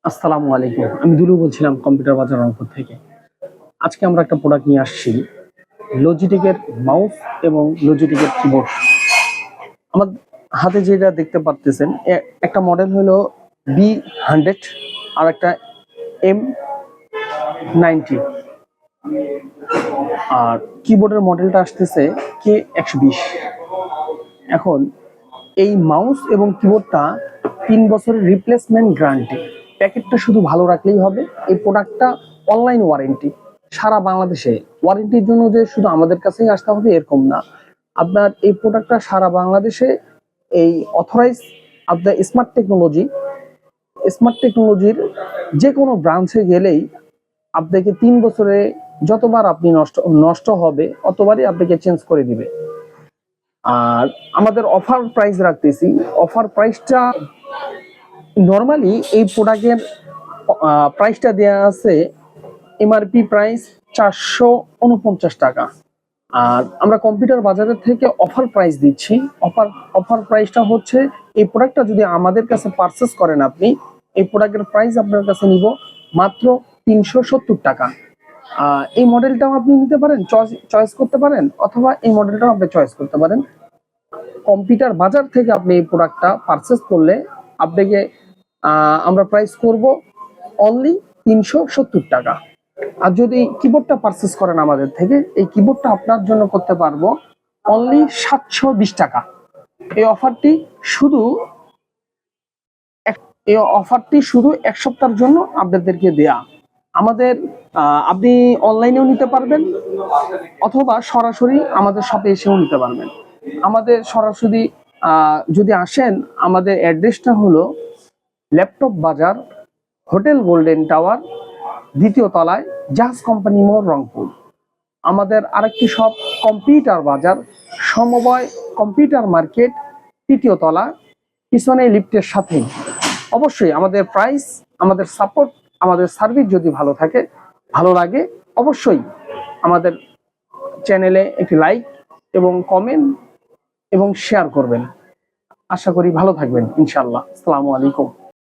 আসসালামু আলাইকুম। আমি দুলু বলছিলাম কম্পিউটার বাজার রংপুর থেকে। আজকে আমরা একটা প্রোডাক্ট নিয়ে আসছি, লজিটেকের মাউস এবং লজিটেকের কিবোর্ড। আমার হাতে যেটা দেখতে পারতেছেন, একটা মডেল হলো B100 আর একটা M90, আর কিবোর্ডের মডেলটা আসতেছে K120। এখন এই মাউস এবং কিবোর্ডটা 3 বছরের রিপ্লেসমেন্ট গ্যারান্টি। প্যাকেটটা শুধু ভালো রাখলেই হবে। এই প্রোডাক্টটা অনলাইন ওয়ারেন্টি সারা বাংলাদেশে। ওয়ারেন্টির জন্য যে শুধু আমাদের কাছেই আসতে হবে এরকম না, আপনার এই প্রোডাক্টটা সারা বাংলাদেশে এই অথরাইজ আপনার স্মার্ট টেকনোলজির যে কোনো ব্রাঞ্চে গেলেই আপনাকে 3 বছরে যতবার আপনি নষ্ট হবে অতবারই আপনাকে চেঞ্জ করে দিবে। আর আমাদের অফার প্রাইস রাখতেছি। অফার প্রাইসটা নর্মালি এই প্রোডাক্টের প্রাইসটা দেওয়া আছে এমআরপি প্রাইস 449 টাকা, আর আমরা কম্পিউটার বাজারের থেকে অফার প্রাইস দিচ্ছি। অফার প্রাইসটা হচ্ছে, এই প্রোডাক্টটা যদি আমাদের কাছে পারচেস করেন আপনি, এই প্রোডাক্টের প্রাইস আপনার কাছে নিব মাত্র 370 টাকা। এই মডেলটাও আপনি নিতে পারেন, চয়েস করতে পারেন, অথবা এই মডেলটাও আপনি চয়েস করতে পারেন। কম্পিউটার বাজার থেকে আপনি এই প্রোডাক্টটা পারচেস করলে আপনাকে আমরা প্রাইস করব অনলি 370 টাকা। আর যদি কিবোর্ডটা পারচেস করেন আমাদের থেকে, এই কিবোর্ডটা আপনার জন্য করতে পারবো অনলি 720 টাকা। এই অফারটি শুধু 1 সপ্তাহের জন্য আপনাদেরকে দেয়া। আমাদের আপনি অনলাইনেও নিতে পারবেন, অথবা সরাসরি আমাদের শপে এসেও নিতে পারবেন। আমাদের সরাসরি যদি আসেন, আমাদের অ্যাড্রেসটা হলো ল্যাপটপ বাজার, হোটেল গোল্ডেন টাওয়ার, 2য় তলায়, জাহাজ কোম্পানি মোড়, রংপুর। আমাদের আরেকটি শপ কম্পিউটার বাজার, সমবায় কম্পিউটার মার্কেট, 3য় তলা, পিছনে লিফটের সাথেই। অবশ্যই আমাদের প্রাইস, আমাদের সাপোর্ট, আমাদের সার্ভিস যদি ভালো লাগে, অবশ্যই আমাদের চ্যানেলে একটি লাইক এবং কমেন্ট এবং শেয়ার করবেন। আশা করি ভালো থাকবেন ইনশাআল্লাহ। আসসালামু আলাইকুম।